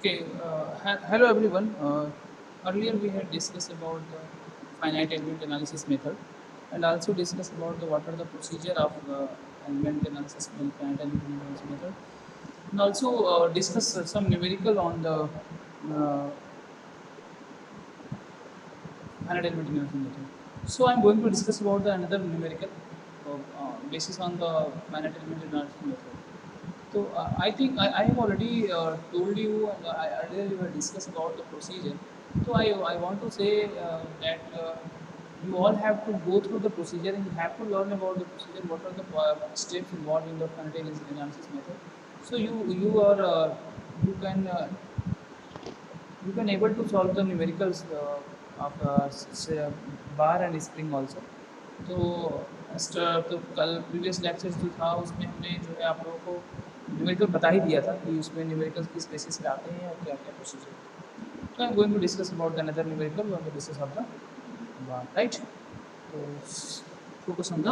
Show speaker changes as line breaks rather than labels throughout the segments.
Okay, hello everyone. Earlier we had discussed about the finite element analysis method and also discussed about what are the procedure of element analysis and finite element analysis method, and also discuss some numerical on the finite element analysis method. So I'm going to discuss about the another numerical basis on the finite element analysis method. So I think I have already told you and earlier we have discussed about the procedure. So I want to say that you all have to go through the procedure and you have to learn about the procedure. What are the steps involved in the finite analysis method? So you can you can able to solve the numericals of bar and spring also. तो तो कल previous lectures जो था उसमें हमने जो है आप लोगों को न्यूमेरिकल बता ही दिया था कि उसमें न्यूमेरिकल्स किस बेसिस पे आते हैं और क्या क्या प्रोसीजर है। तो I am going to discuss about the another numerical on the basis of the bar right. तो focus on the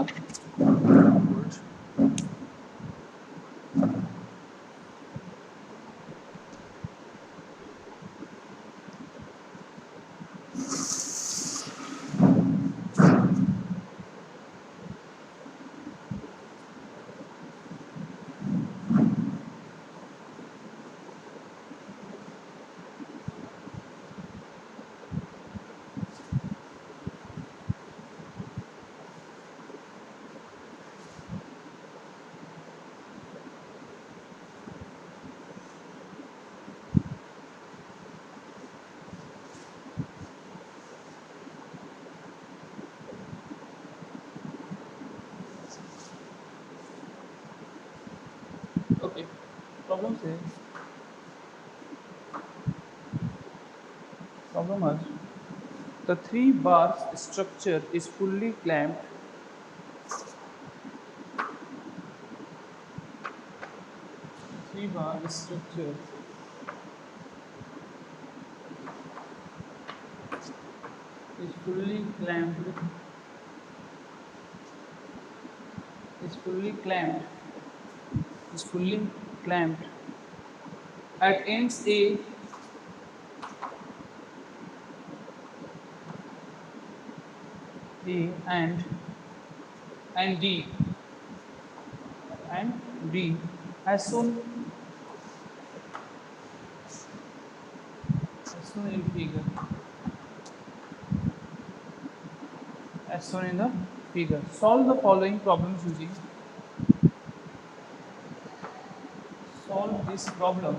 okay problem से problem is the three bars structure is fully clamped. Three bar structure is fully clamped is fully clamped is fully clamped at ends A and D and D as shown in figure as shown in the figure. Solve the following problems using solve this problem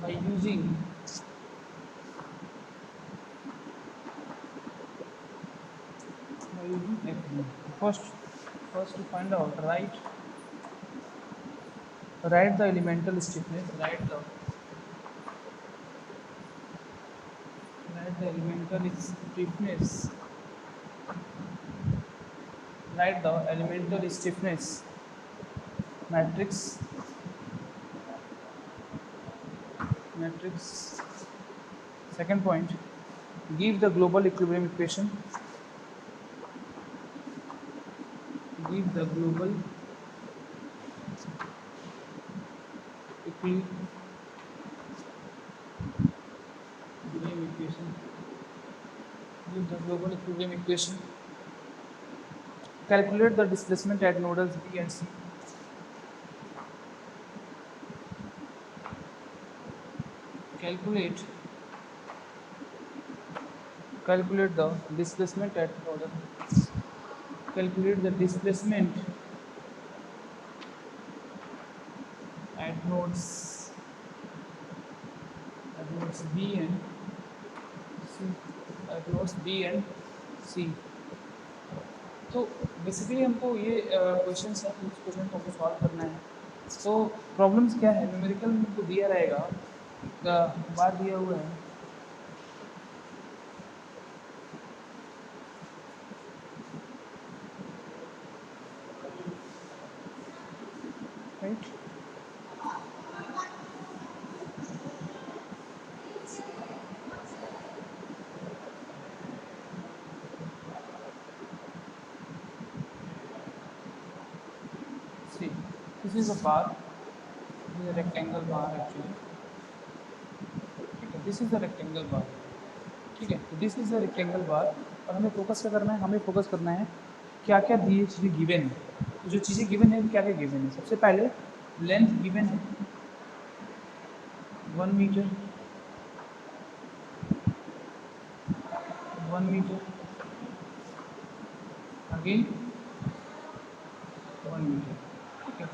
by using FD. First to find out write the elemental stiffness write the elemental stiffness write the elemental stiffness matrix matrix. Second point, give the global equilibrium equation. Give the global equilibrium equation. Give the global equilibrium equation. Calculate the displacement at nodals B and C. Calculate the displacement at nodal. Calculate the displacement at nodes B and C. At nodes B and C. तो basically हमको ये question है, इस question को हमको solve करना है। तो प्रॉब्लम्स क्या है, न्यूमेरिकल में हमको दिया रहेगा, बार दिया हुआ है, right. See, this is a bar rectangle bar actually, ठीक है, this is the rectangle bar, ठीक है, तो this is the rectangle bar. और हमें फोकस क्या करना है, हमें फोकस करना है क्या क्या दिए चीज़ें गिवन है। तो जो चीज़ें गिवन है क्या क्या गिवन है, सबसे पहले लेंथ गिवन है 1 मीटर, 1 मीटर, अगेन 1 मीटर, ठीक है।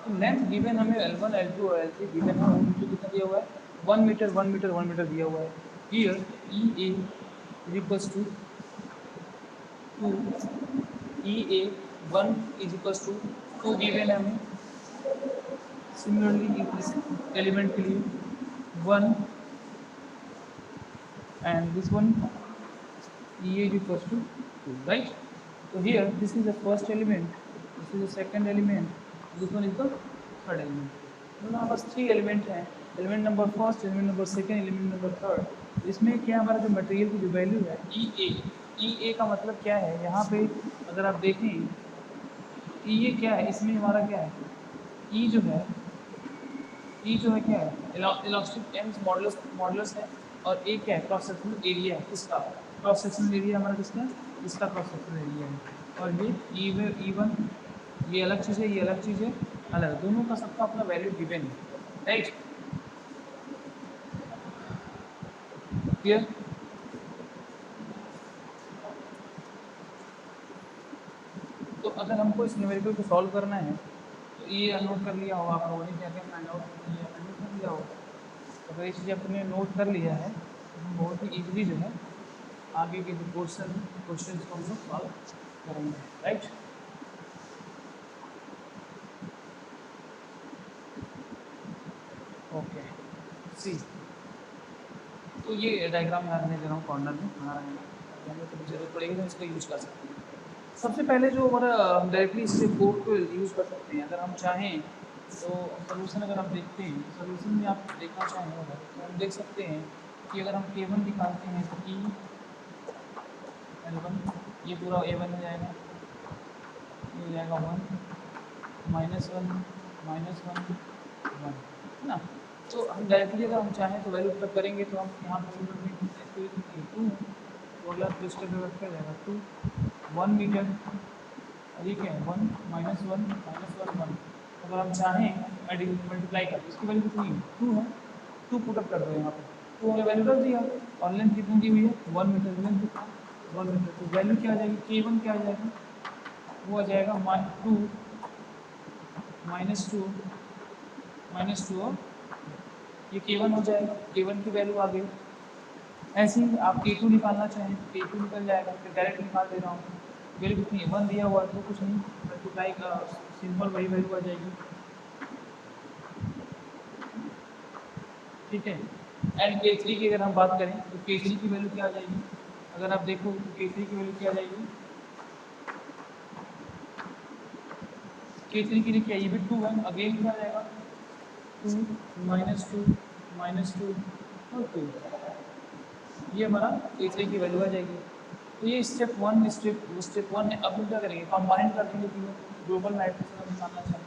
तो लेंथ गिवन हमें L1 L2 और L3 गिवन है, वो मुझे कितना दिया हुआ है 1 मीटर, 1 मीटर, 1 मीटर दिया हुआ है। Here E A is equals to 2, E A 1 is equals to 2 given है हमें। सिमिलरली इस एलिमेंट के लिए 1 and this one E is equals to 2, right? So here this is the first element, this is the second element, this one is the third element. तो हमारे पास 3 element हैं, element number first, element number second, element number third. इसमें क्या हमारा जो material की जो value है ई ए का मतलब क्या है, यहाँ पे अगर आप देखें ई ए क्या है, इसमें हमारा क्या है ई जो है, ई जो है क्या है इलास्टिक एम्स मॉडुलस मॉडुलस है, और ए क्या है क्रॉस सेक्शनल एरिया है, किसका क्रॉस सेक्शनल एरिया हमारा किसका, इसका क्रॉस सेक्शनल एरिया है। और ये ई वन, ये अलग चीज़ है, ये अलग चीज़ है, अलग, दोनों का सबका अपना वैल्यू गिवन है, राइट, क्लियर। तो अगर हमको इस न्यूमेरिकल को सॉल्व करना है तो ये नोट कर लिया होगा आप लोगों ने, क्या क्या फाइंड आउट कर लिया, नोट कर लिया होगा। तो अगर ये चीज़ आपने नोट कर लिया है तो हम बहुत ही ईजिली जो है आगे के जो क्वेश्चन को हम लोग सॉल्व करेंगे, राइट। ओके, सी, तो ये डायग्राम यहाँ रहने दे रहा हूँ कॉर्नर में बना रहेगा, ताकि हमें कभी जरूरत पड़ेगी तो इसका यूज़ कर सकते हैं। सबसे पहले जो हमारा हम डायरेक्टली इससे कोड को यूज़ कर सकते हैं, अगर हम चाहें तो सोल्यूशन अगर आप देखते हैं, सोल्यूशन में आप देखना चाहें अगर तो हम देख सकते हैं कि अगर हम K1 निकालते हैं तो ई L1, ये पूरा A1 हो जाएगा, ये हो जाएगा 1 -1 -1 1, है ना। तो हम डायरेक्टली अगर हम चाहें तो वैल्यू पुट करेंगे, तो हम यहाँ पर पुट करेंगे 2, तो अगला स्टेप में क्या जाएगा 2 1 मीटर, और ये क्या है 1 -1 -1 1। अगर हम चाहें मल्टीप्लाई कर, इसकी वैल्यू कितनी है 2 है, 2 पुटअप कर दो यहाँ पे, 2 हमने वैल्यू रख दिया, और लेंथ कितनी दी हुई है 1 मीटर, लेंथ कितना 1 मीटर, तो वैल्यू क्या आ जाएगी K1 क्या आ जाएगा, वो आ जाएगा 2 -2 और ये K1 हो जाएगा, K1 की वैल्यू आ गई। ऐसे ही आप K2 निकालना चाहें तो K2 निकल जाएगा, फिर डायरेक्ट निकाल दे रहा हूँ, वैल्यू कितनी है 1 दिया हुआ है तो कुछ नहीं, मल्टीप्लाई का सिंपल वही वैल्यू आ जाएगी, ठीक है। एंड K3 की अगर हम बात करें तो K3 की वैल्यू क्या आ जाएगी, अगर आप देखो तो K3 की वैल्यू क्या आ जाएगी, K3 के लिए क्या ये भी 2 है, अगेन क्या आ जाएगा 2 -2 और 2, ये हमारा K3 की वैल्यू आ जाएगी। तो ये स्टेप वन है। अब हम क्या करेंगे, कंबाइन कर देंगे तीनों, ग्लोबल मैट्रिक्स अगर निकालना चाहें,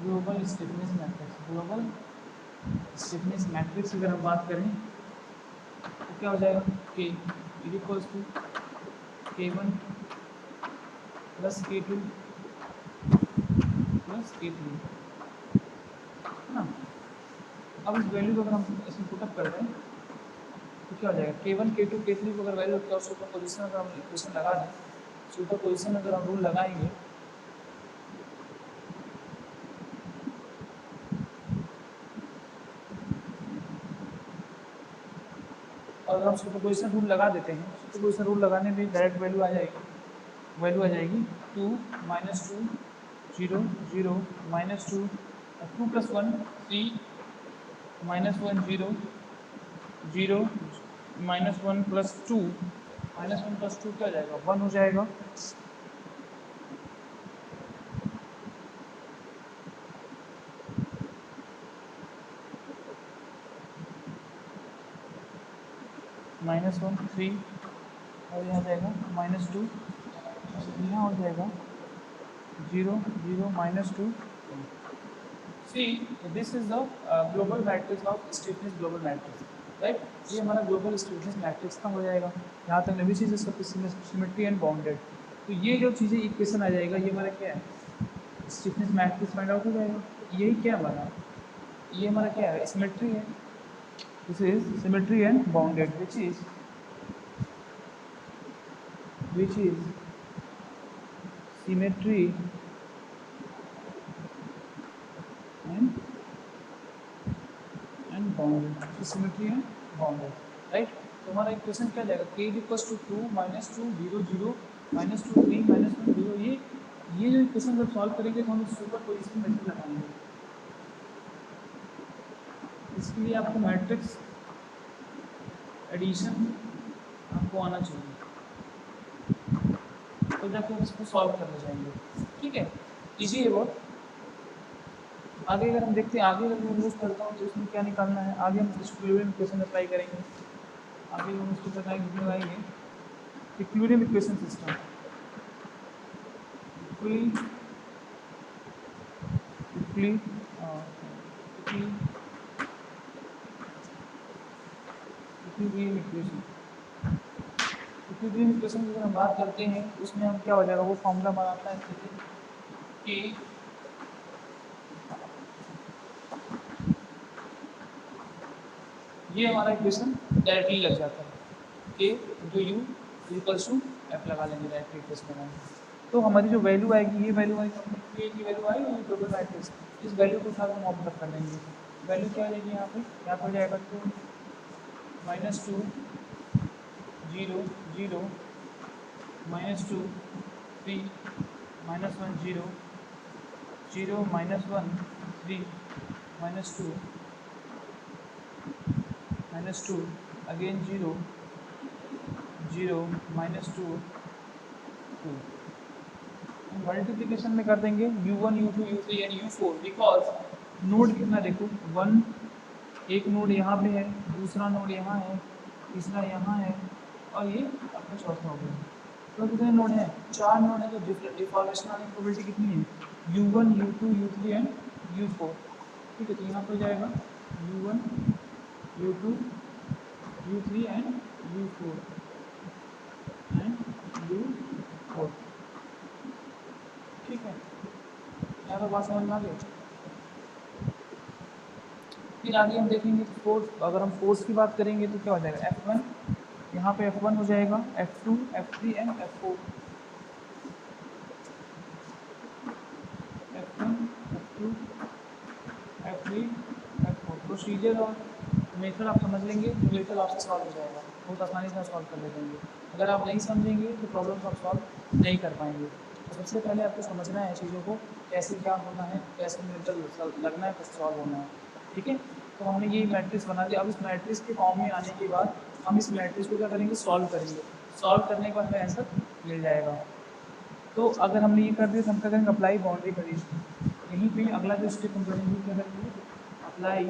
ग्लोबल स्टिफनेस मैट्रिक्स अगर हम बात करें तो क्या हो जाएगा K is equals to K1 plus K2 plus K3, है ना। अब इस वैल्यू को अगर हम इसमें पुटअप कर दें तो क्या हो जाएगा K1 K2 K3 को अगर वैल्यू का सुपर पोजिशन अगर हम इक्वेशन लगा दें, सुपर पोजिशन अगर हम रूल लगाएंगे और अगर हम सुपरपोजिशन रूल लगा देते हैं, सुपरपोजिशन रूल लगाने में डायरेक्ट वैल्यू आ जाएगी, 2 -2 0 0 -2 2 + 1 3 -1 0 0 -1 + 2 -1 + 2 क्या हो जाएगा 1 हो जाएगा। -1 3 और यहाँ जाएगा -2, यहाँ हो जाएगा 0 0 -2 2। See, this is the global matrix of stiffness global matrix, right? ये हमारा global stiffness matrix का हो जाएगा। यहाँ तक which is symmetry and bounded. तो ये जो चीज़ें इक्वेशन आ जाएगा, ये हमारा क्या है, स्टिफनेस मैट्रिक्स फाइंड आउट हो जाएगा। यही क्या हमारा, ये हमारा क्या है, सिमेट्री है। This is symmetry and bounded which is symmetry and bounded, symmetry and bounded, right. तो हमारा इक्वेशन क्या जाएगा, k इक्वल्स टू 2 -2 0 0 -2 3 -1 0। ये जो इक्वेशन जब सॉल्व करेंगे तो हम सुपर पोजिशन मेथड लगाएंगे। इसके लिए आपको मैट्रिक्स एडिशन आपको आना चाहिए, तो जाके हम इसको सॉल्व करने जाएंगे, ठीक है। इजी है बहुत। आगे अगर हम देखते हैं, आगे अगर मैं यूज़ करता हूँ तो इसमें क्या निकालना है, आगे हम इक्विलिब्रियम इक्वेशन अप्लाई करेंगे। आगे हम इसको लगाएंगे equilibrium equation system, equilibrium equation. Equilibrium equation की अगर हम बात करते हैं उसमें हम क्या हो जाएगा, वो फॉर्मूला बनाता है कि ये हमारा इक्वेशन डायरेक्टली लग जाता है, K into U equals to F लगा लेंगे डायरेक्टली इक्वेशन बनाएंगे। तो हमारी जो वैल्यू आएगी, ये वैल्यू आएगी, के की वैल्यू आएगी ये ग्लोबल मैट्रिक्स, इस वैल्यू को उठा कर ऑब्जर्व कर लेंगे। वैल्यू क्या आ जाएगी यहाँ पे हो जाएगा 2 -2 0 0 -2 3 -1 0 0 -1 3 -2 -2 again 0 0 -2 2। मल्टीप्लिकेशन में कर देंगे u1 u2 u3 and u4, because node कितना देखो, 1 एक नोड यहाँ पे है, दूसरा नोड यहाँ है, तीसरा यहाँ है, और ये आपका चौथा हो गया। तो कितने नोड हैं, 4 नोड है। तो डिफॉर्मेशन आने की प्रोबेबिलिटी कितनी है, u1 u2 u3 and u4, ठीक है। तो यहाँ पर हो जाएगा u1 u2 u3 and u4 and u4, ठीक है। यहाँ पर बात समझ में आ गई। फिर आगे हम देखेंगे तो फोर्स, अगर हम फोर्स की बात करेंगे तो क्या हो जाएगा, F1, यहाँ पे F1 हो जाएगा, F2 F3 and F4, F1 F2 F3 F4। Procedure और मेथड आप समझ लेंगे, न्यूमेरिकल आपसे सॉल्व हो जाएगा, बहुत आसानी से सॉल्व कर ले जाएंगे। अगर आप नहीं समझेंगे तो प्रॉब्लम आप सॉल्व नहीं कर पाएंगे। तो सबसे पहले आपको समझना है चीज़ों को, कैसे क्या होना है, कैसे न्यूमेरिकल लगना है, कैसे सॉल्व होना है, ठीक है। तो हमने ये मैट्रिक्स बना दिया। अब इस मैट्रिक्स के फॉर्म में आने के बाद हम इस मैट्रिक्स को क्या करेंगे, सॉल्व करेंगे। सॉल्व करने के बाद हमें आंसर मिल जाएगा। तो अगर हमने ये कर दिया तो हम क्या करेंगे, अप्लाई बाउंड्री कंडीशन। यहीं पे अगला जो स्टेप हम करेंगे, क्या करेंगे, अप्लाई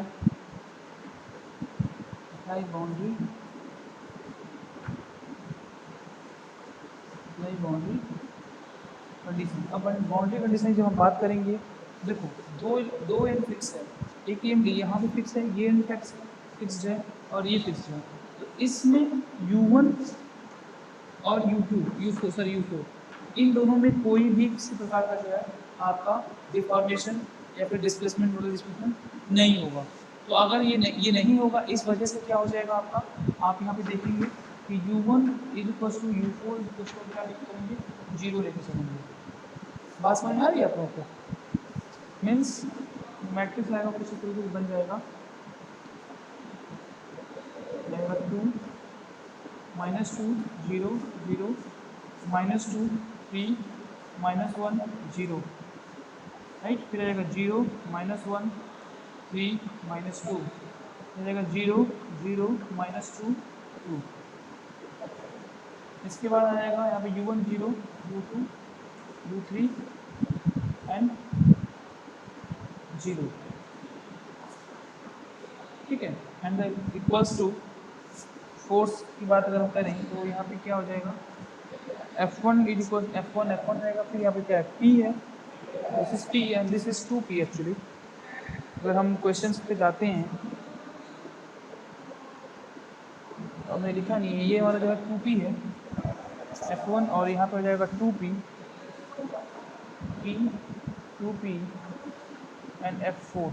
बाउंड्री कंडीशन। अब बाउंड्री कंडीशन की जब हम बात करेंगे, देखो दो एंड फिक्स है, एक एंड यहाँ पे फिक्स है, ये एंड फिक्स्ड है और ये फिक्स्ड है। तो इसमें u1 और u4 इन दोनों में कोई भी किसी प्रकार का जो है आपका डिफॉर्मेशन या फिर डिस्प्लेसमेंट, टोटल डिस्प्लेसमेंट नहीं होगा। तो अगर ये नहीं होगा, इस वजह से क्या हो जाएगा आपका, आप यहाँ पे देखेंगे कि u1 = u4 क्या लिख करेंगे, 0 लेके चलेंगे। बात समझ में आ रही है आप लोगों को, मीन्स मैट्रिक्स आएगा कुछ इस तरीके से बन जाएगा 2 -2 0 0 -2 3 -1 0, राइट। फिर आएगा 0 -1 3 -2, फिर आएगा 0 0 -2 2। इसके बाद आ जाएगा यहाँ पे u1 0 u2 u3 एंड 0, ठीक है। एंड इक्वल्स टू फोर्स की बात अगर हम करें तो यहाँ पे क्या हो जाएगा, F1 रहेगा, फिर यहाँ पे क्या है, P है, this is P and this is 2p actually. अगर हम क्वेश्चंस पे जाते हैं तो हमने लिखा नहीं है, ये हमारा जो है 2p है F1 और यहाँ पे हो जाएगा 2p p 2p and F4।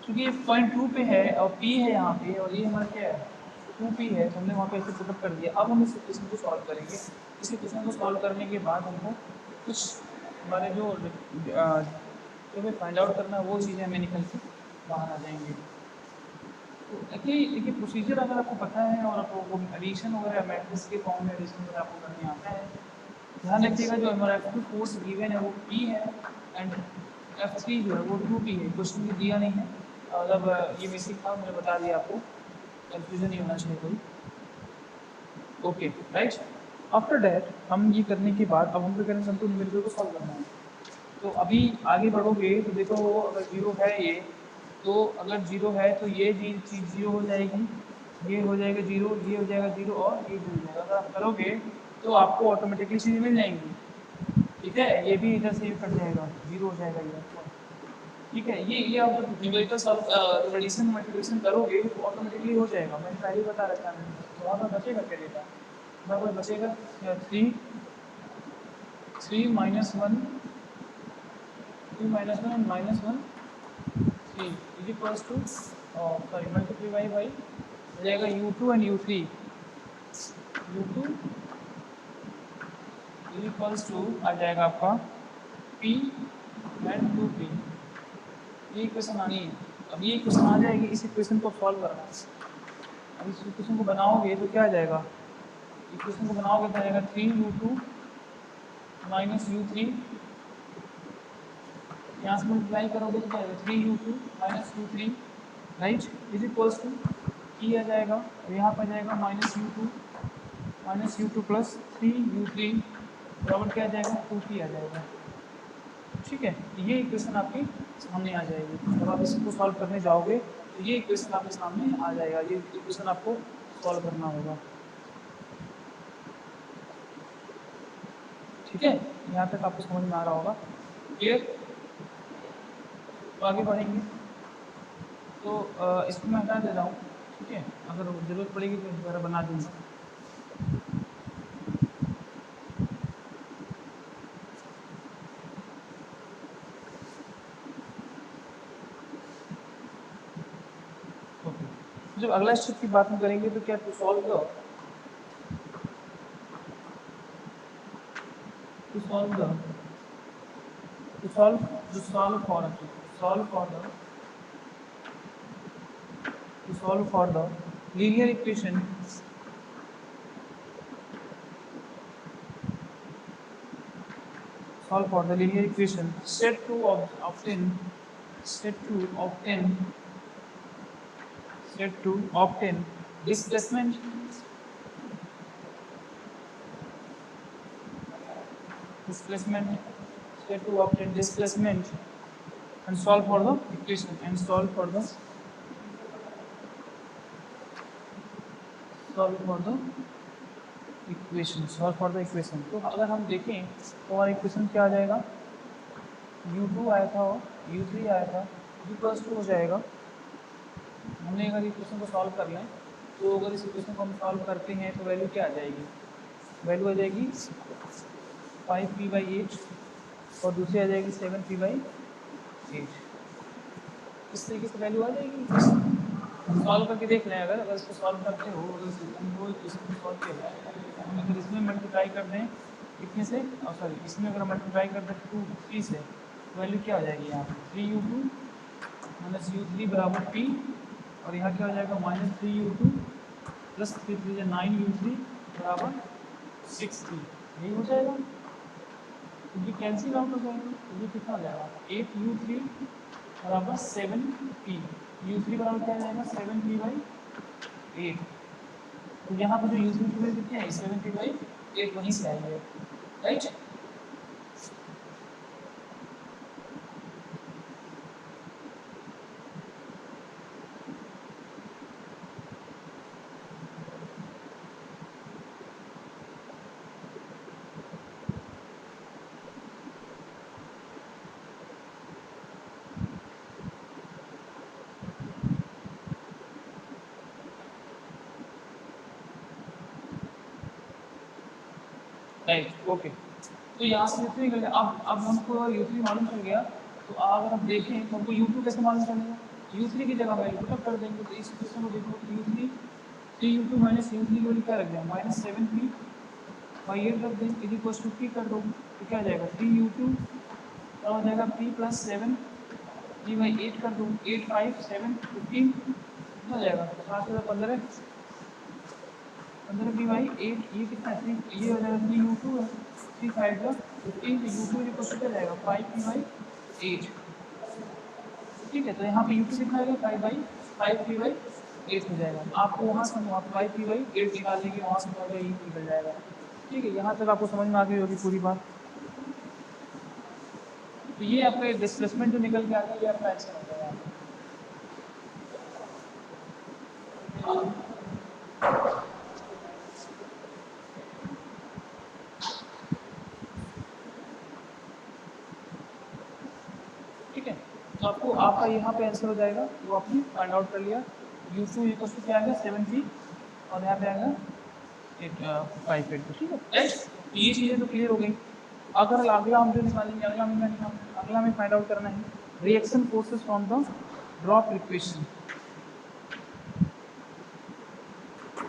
क्योंकि ये पॉइंट 2 पे है और p है यहाँ पे और ये हमारा क्या है 2p है, तो हमने वहाँ पे ऐसे पुटअप कर दिया। अब हम इस इक्वेशन को सॉल्व करेंगे। इस इक्वेशन को सॉल्व करने के बाद हमको कुछ हमारे जो हमें फाइंड आउट करना है वो चीज़ें हमें निकल के बाहर आ जाएंगी। तो देखिए प्रोसीजर अगर आपको पता है और आपको एडिशन वगैरह मैट्रिक्स के फॉर्म में एडिशन वगैरह आपको करने आता है, ध्यान रखिएगा जो हमारा F2 फोर्स गिवन है वो P है एंड F3 जो है वो 2P है। क्वेश्चन में दिया नहीं है, मतलब ये बेसिक था, मैंने बता दिया आपको, कंफ्यूजन नहीं होना चाहिए कोई। Okay right. आफ्टर डैट हम ये करने के बाद अब हम क्या करेंगे, हमको न्यूमेरिकल को सॉल्व करना है। तो अभी आगे बढ़ोगे तो देखो अगर जीरो है ये, तो अगर जीरो है तो ये चीज़ जीरो हो जाएगी, ये हो जाएगा जीरो, ये हो जाएगा जीरो और ये भी हो जाएगा। अगर आप करोगे तो आपको ऑटोमेटिकली चीज़ें मिल जाएंगी। ठीक है, ये भी इधर से कट जाएगा, जीरो हो जाएगा ये। ठीक है, ये आप जब न्यूमेरिकल सॉल्व एडिशन मल्टीप्लिकेशन करोगे तो ऑटोमेटिकली हो जाएगा। मैंने पहले ही बता रखा है। तो वहाँ पर बचेगा क्या डेटा, वहाँ पर बचेगा 3 minus one, 2 minus one and minus one 3 is equals to sorry multiply by हो जाएगा u2 and u3। u2 is equals to आ जाएगा आपका p एंड 2p। ये इक्वेशन आनी है। अब ये इक्वेशन आ जाएगी, इस इक्वेशन को सॉल्व करना है। अब इस इक्वेशन को बनाओगे तो क्या आ जाएगा, इक्वेशन को बनाओगे तो आ जाएगा 3u2 माइनस u3, यहाँ से मल्टीप्लाई करोगे तो क्या आएगा 3u2 minus u3 right is equals to p आ जाएगा और यहाँ पर जाएगा माइनस u2 प्लस 3u3 बराबर क्या आ जाएगा 2p आ जाएगा। ठीक है, ये इक्वेशन आपके सामने आ जाएगी। जब आप इसको सॉल्व करने जाओगे तो ये इक्वेशन आपके सामने आ जाएगा, ये इक्वेशन आपको सॉल्व करना होगा। ठीक है, यहाँ तक आपको समझ में आ रहा होगा, क्लियर। तो आगे बढ़ेंगे तो इसको मैं हटा दे रहा हूँ। ठीक है, अगर ज़रूरत पड़ेगी तो दोबारा बना दूंगा। ओके, जब अगला स्टेप की बात हम करेंगे तो क्या to solve the to solve the to solve for the linear equation set to obtain displacement set to obtain displacement and solve for the equation solve for the equation। तो अगर हम देखें तो हमारा इक्वेशन क्या आ जाएगा, u2 आया था और u3 आया था, इक्वल्स टू हो जाएगा। हमने अगर इक्वेशन को सॉल्व कर लें तो अगर इस इक्वेशन को हम सॉल्व करते हैं तो वैल्यू क्या आ जाएगी, वैल्यू आ जाएगी 5p/8 और दूसरी आ जाएगी 7p/8। इस तरीके से वैल्यू आ जाएगी। सॉल्व करके देख लें, अगर इसको सॉल्व करते हो, अगर इक्वेशन को सॉल्व किया जाए, अगर इसमें मल्टीप्लाई कर दें कितने से, सॉरी इसमें अगर मल्टीप्लाई कर दें 3 से, वैल्यू क्या आ जाएगी यहाँ पर 3u2 माइनस u3 बराबर p और यहाँ क्या हो जाएगा माइनस 3u2 प्लस 3 9u3 बराबर 6p। यही हो जाएगा, तो ये कैंसिल आउट हो जाएगा। तो ये कितना हो जाएगा 8u3 बराबर 7p, u3 बराबर क्या आ जाएगा 7p/8। तो यहाँ पर जो u3 की वैल्यू कितनी आई 7p/8 वहीं से आई है राइट। Right, okay. तो यहाँ से U3 निकल गया। अब हमको U3 मालूम चल गया, तो अगर हम देखें तो हमको U2 कैसे मालूम चलेगा? U3 की जगह वैल्यू पुट अप कर देंगे। तो इस इक्वेशन को देखो, U3 3U2 माइनस U3 की वैल्यू क्या रख दिया? माइनस 7P बाई 8 रख दें, इज इक्वल टू P कर दो, तो क्या आ जाएगा? 3U2 क्या हो जाएगा? P प्लस 7 P बाई 8 कर दो, 8 5 7 15 कितना हो जाएगा? 7 15 15 P बाई 8, ये कितना है? 3, ये हो जाएगा 3U2 है, 3 5 का 15, तो U2 इज इक्वल टू क्या जाएगा? 5P by 8। ठीक है, तो यहाँ पे U2 कितना आ गया? 5P बाई 8 हो जाएगा। आपको वहाँ से आप 5P बाई 8 निकाल लेंगे, वहाँ से पहले ही निकल जाएगा। ठीक है, यहाँ तक आपको समझ में आ गई होगी पूरी बात। तो ये आपका डिस्प्लेसमेंट जो निकल के आ गया, ये आपका आंसर हो गया। ठीक है, तो आपको आपका यहाँ पे आंसर हो जाएगा, वो आपने फाइंड आउट कर लिया। U2 इक्वल टू क्या आ गया? 7P, और यहाँ पे आएगा 5 8। ठीक है, राइट। ये चीज़ें तो क्लियर हो गई। अगर अगला हम जो निकालेंगे, अगला हमें फाइंड आउट करना है reaction forces from the drop equation.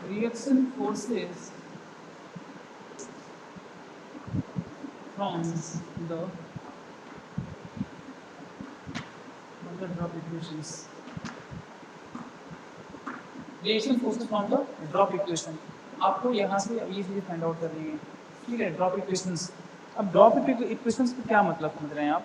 Reaction forces from the drop equations. Reaction forces from the drop equation, आपको यहाँ से अब ये चीज़ें फाइंड आउट करनी है। ठीक है, ड्रॉप इक्वेशंस। अब ड्रॉप इक्वेशंस का क्या मतलब समझ रहे हैं आप?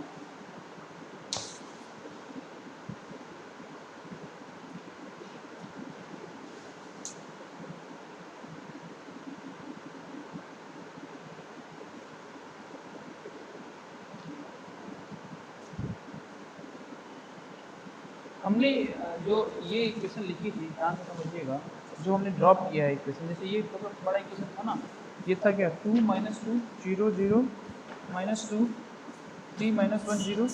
हमने जो ये इक्वेशन लिखी थी, ध्यान से समझिएगा, जो हमने ड्रॉप किया है इक्वेशन, जैसे ये बहुत बड़ा इक्वेशन था ना, ये था क्या? 2 minus 2 0 0 minus 2 3 minus 1 0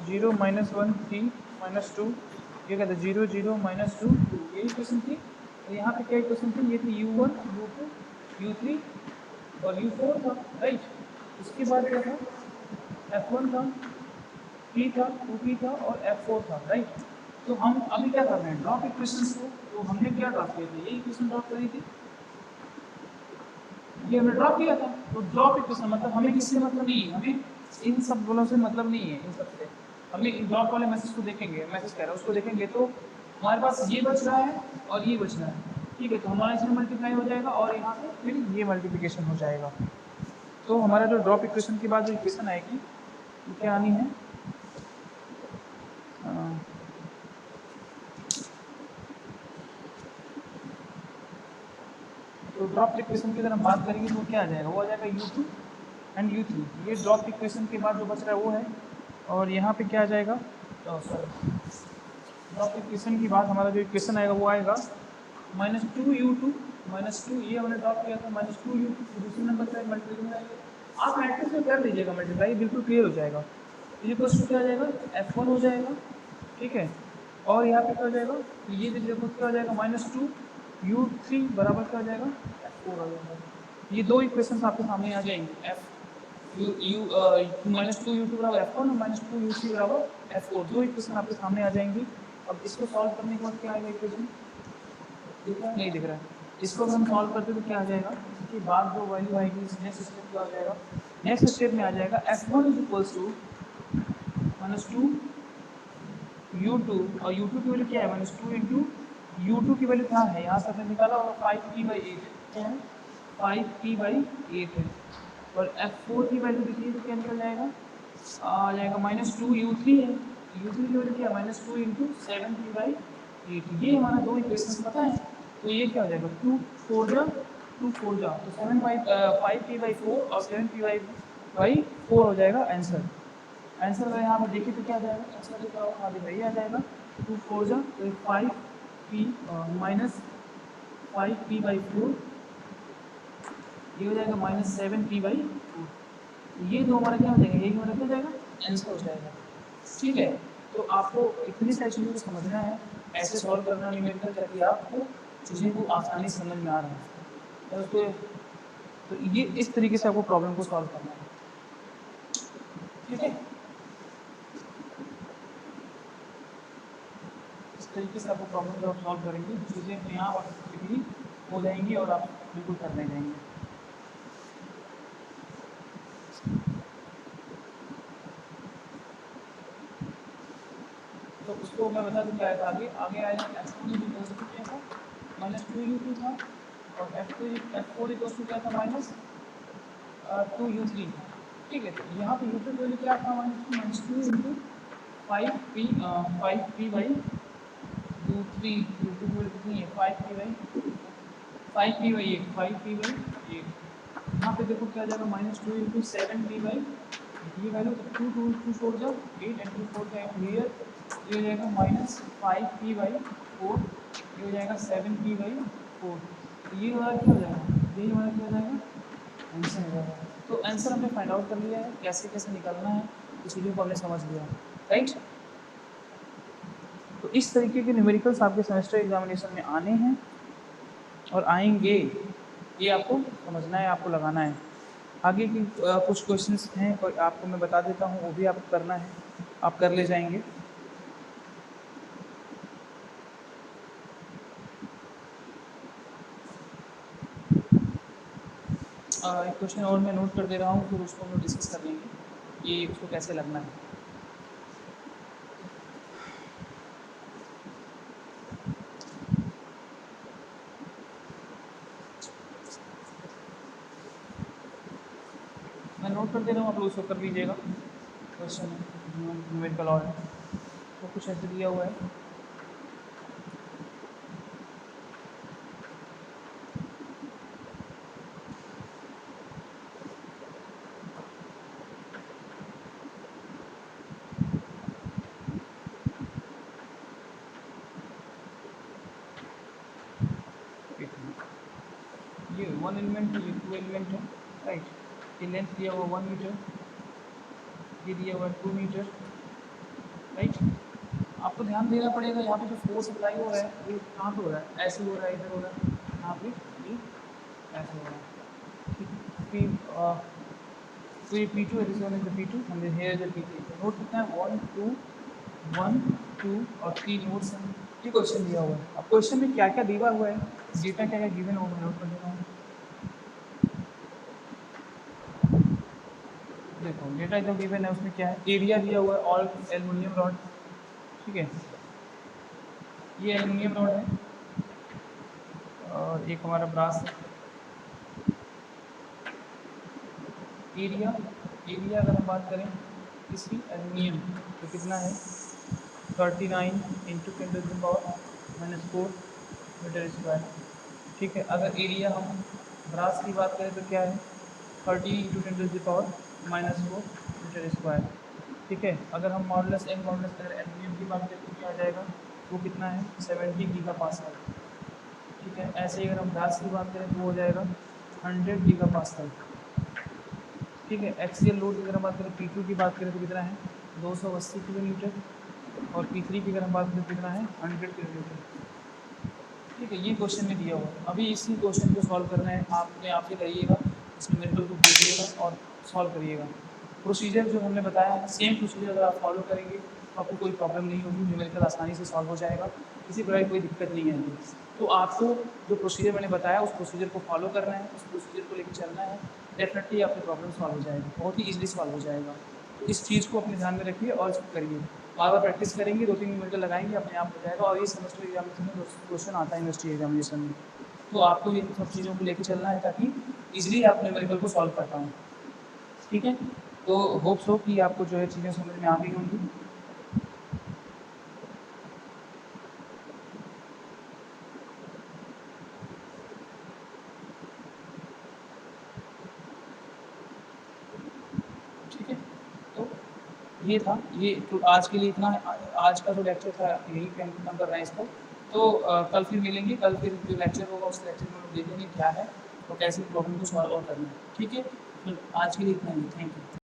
0 minus 1 3 minus 2, ये कहते हैं 0 0 माइनस 2 2, ये इक्वेशन थी। और यहाँ पे क्या इक्वेशन थी? ये थी U1 U2 U3 और U4 था, राइट। उसके बाद क्या था? F1 था, P था, 2P था और F4 था, राइट। तो हम अभी क्या कर रहे हैं? ड्रॉप इक्वेशंस को। तो हमने क्या ड्रॉप किया था? ये इक्वेशन ड्रॉप करी थी, ये हमने ड्रॉप किया था। तो ड्रॉप इक्वेशन मतलब हमें किससे मतलब नहीं है, हमें इन सब बोलों से मतलब नहीं है, इन सब से हमें इन ड्रॉप वाले मैसेज को देखेंगे, मैसेज कह रहा है उसको देखेंगे, तो हमारे पास ये बच रहा है और ये बच रहा है। ठीक है, तो हमारा इसमें मल्टीप्लाई हो जाएगा और यहाँ से फिर ये मल्टीप्लिकेशन हो जाएगा। तो हमारा जो ड्रॉप इक्वेशन के बाद जो इक्वेशन आएगी वो क्या आनी है? तो ड्रॉप इक्वेशन की अगर हम बात करेंगे तो क्या आ जाएगा? वो आ जाएगा U2 एंड U3। ये ड्रॉप इक्वेशन के बाद जो बच रहा है वो है, और यहाँ पे क्या आ जाएगा? सॉरी, ड्रॉप इक्वेशन के बाद हमारा जो इक्वेशन आएगा वो आएगा -2U2 -2, ये हमने ड्रॉप किया था, -2U2, दूसरे नंबर पर मल्टीप्लाई आप मैट्रिक्स में कर लीजिएगा, मल्टीप्लाई बिल्कुल क्लियर हो जाएगा। ये क्वेश्चन क्या आ जाएगा? F1 हो जाएगा, ठीक है। और यहाँ पे क्या हो जाएगा? ये देखो क्या हो जाएगा? -2U3 बराबर क्या हो जाएगा? F4 आ जाएगा। ये दो इक्वेशंस आपके सामने आ जाएंगे, -2U2 बराबर F1 और -2U3 बराबर F4, दो इक्वेशन आपके सामने आ जाएंगी। अब इसको सॉल्व करने के बाद क्या आएगा इक्वेशन? नहीं दिख रहा है। इसको अगर हम सॉल्व करते तो क्या आ जाएगा? इसके बाद जो वैल्यू आएगी, नेक्स्ट स्टेप क्या हो जाएगा? नेक्स्ट स्टेप में आ जाएगा F1 is equals to -2U2, और U2 की वैल्यू क्या है? -2 इंटू U2 की वैल्यू क्या है? यहाँ से हमने निकाला होगा 5P/8, क्या है? 5P/8 है। और F4 की वैल्यू देखिए तो क्या निकल जाएगा? आ जाएगा -2U3 है, U3 की वैल्यू क्या है? -2 इंटू 7P/8। ये हमारा दो इक्वेशंस पता है, तो ये क्या हो जाएगा? 2 4 जा 2 4 जा, तो 5P/4 और 7P/4 हो जाएगा आंसर। आंसर अगर यहाँ पर देखिए तो क्या आ जाएगा? आंसर जो होगा हाँ भैया आ जाएगा 2 4 जा, तो 5P माइनस 5P/4, ये हो जाएगा -7P/4। ये दो हमारा क्या हो जाएगा? यही हमारा क्या हो जाएगा? आंसर हो जाएगा। ठीक है, तो आपको इतनी सारी चीज़ों को समझना है, ऐसे सॉल्व करना न्यूमेरिकल, ताकि आपको चीज़ें को आसानी समझ में आ रहा है। तो उसको तो ये इस तरीके से आपको प्रॉब्लम को सॉल्व करना है, ठीक है। इस तरीके से आपको प्रॉब्लम जब सॉल्व करेंगे चीज़ें अपने आप ऑटोमेटिकली हो जाएंगी और आप बिल्कुल करने जाएंगे। तो उसको मैं बता दूँ क्या था, आगे आगे आया F4 इक्वल्स टू क्या था, -2u2 था, और F4 इक्वल्स टू क्या था, -2u3 था, ठीक है। तो यहाँ पे u2 वैल्यू क्या था, -2 into 5p by u3, u2 value कितनी है 5p बाई 8, यहाँ पे देखो क्या आ जाएगा, -2 इंटू 7p बाई ये वैल्यू, तो 2 छोड़ जाओ, 8 एंड 2 4 का 8 क्लियर, ये हो जाएगा -5p/4, ये हो जाएगा 7p/4, तो ये हमारा क्या हो जाएगा, यही हमारा क्या हो जाएगा, आंसर हो जाएगा। तो आंसर हमने फाइंड आउट कर लिया है, कैसे कैसे निकालना है, इस चीज़ों को हमने समझ लिया, राइट। तो इस तरीके के न्यूमेरिकल्स आपके सेमेस्टर एग्जामिनेशन में आने हैं और आएंगे, ये आपको समझना है, आपको लगाना है। आगे की कुछ क्वेश्चंस हैं और आपको मैं बता देता हूँ, वो भी आपको करना है, आप कर ले जाएंगे। एक क्वेश्चन और मैं नोट कर दे रहा हूँ, फिर उसको हम लोग डिस्कस कर लेंगे ये उसको कैसे लगना है। मैं नोट कर दे रहा हूँ, आप लोग उसको कर लीजिएगा। क्वेश्चन न्यूमेरिकल और है तो कुछ ऐसे दिया हुआ है, ये 1 एलिमेंट है, ये 2 एलिमेंट है, राइट। ये लेंथ दिया हुआ 1 मीटर, ये दिया हुआ 2 मीटर, राइट। आपको ध्यान देना पड़ेगा, यहाँ पे जो फोर्स अप्लाई हो रहा है वो कहाँ पे हो रहा है, ऐसे हो रहा है, इधर हो रहा है, यहाँ पे ये ऐसे हो रहा है, ठीक है। तो ये P2 है, this one is the P2 and here is the P3। तो नोट कितना है, 1 2 और 3 नोट्स हैं। ये क्वेश्चन दिया हुआ है, अब क्वेश्चन में क्या क्या दिया हुआ है, डेटा क्या क्या गिवन है वो मैं नोट कर दे रहा हूँ। देखो डेटा जो गिवन है उसमें क्या है, एरिया दिया हुआ है ऑल एल्युमिनियम रॉड, ठीक है, ये एल्युमिनियम रॉड है, और एक हमारा ब्रास है। एरिया एरिया अगर हम बात करें इसकी एल्युमिनियम, तो कितना है 39 इंटू 10⁻⁻⁴ मीटर स्क्वायर, ठीक है। अगर एरिया हम ब्रास की बात करें तो क्या है 30 इंटू 10⁻⁻⁴ मीटर स्क्वायर, ठीक है। अगर हम मॉडुलस एन मॉडुलस अगर एल्युमिनियम की बात करें तो क्या आ जाएगा, वो कितना है 70 गीगापास्कल, ठीक है। ऐसे ही अगर हम ब्रास की बात करें तो वो हो जाएगा 100 गीगापास्कल, ठीक है। एक्सियल लोड की अगर हम बात करें, P2 की बात करें तो कितना है 280 किलोमीटर, और P3 की अगर हम बात करें तो कितना है 100 किलोमीटर, ठीक है। ये क्वेश्चन में दिया हुआ है, अभी इसी क्वेश्चन को सॉल्व करना है, आपने आप ही करिएगा, इस न्यूमेरिकल को कीजिएगा और सॉल्व करिएगा। प्रोसीजर जो हमने बताया है सेम प्रोसीजर अगर आप फॉलो करेंगे तो आपको कोई प्रॉब्लम नहीं होगी, न्यूमेरिकल आसानी से सॉल्व हो जाएगा, किसी प्रकार की कोई दिक्कत नहीं आएगी। तो आपको जो प्रोसीजर मैंने बताया उस प्रोसीजर को फॉलो करना है, उस प्रोसीजर को लेकर चलना है, डेफिनेटली आपकी प्रॉब्लम सॉल्व हो जाएगी, बहुत ही ईजिली सॉल्व हो जाएगा। तो इस चीज़ को अपने ध्यान में रखिए और इसको करिए, बार बार प्रैक्टिस करेंगे, 2-3 मिनट लगाएंगे, अपने आप हो जाएगा। और ये सेमेस्टर एग्जामिनेशन में क्वेश्चन आता है यूनिवर्सिटी एग्जामिनेशन में, तो आपको इन सब चीज़ों को लेकर चलना है ताकि ईजिली आप न्यूमेरिकल को सॉल्व कर पाएँ, ठीक है। तो होप्स हो कि आपको जो है चीज़ें समझ में आ गई होंगी। ठीक है, तो ये था, ये तो आज के लिए इतना है। आज का जो लेक्चर था यही पे हम खत्म कर रहे हैं इसको। तो कल फिर मिलेंगे, कल फिर जो लेक्चर होगा उस लेक्चर में हम लोग देखेंगे क्या है और कैसे प्रॉब्लम को सॉल्व और करना है, ठीक है। तो आज के लिए इतना ही, थैंक यू।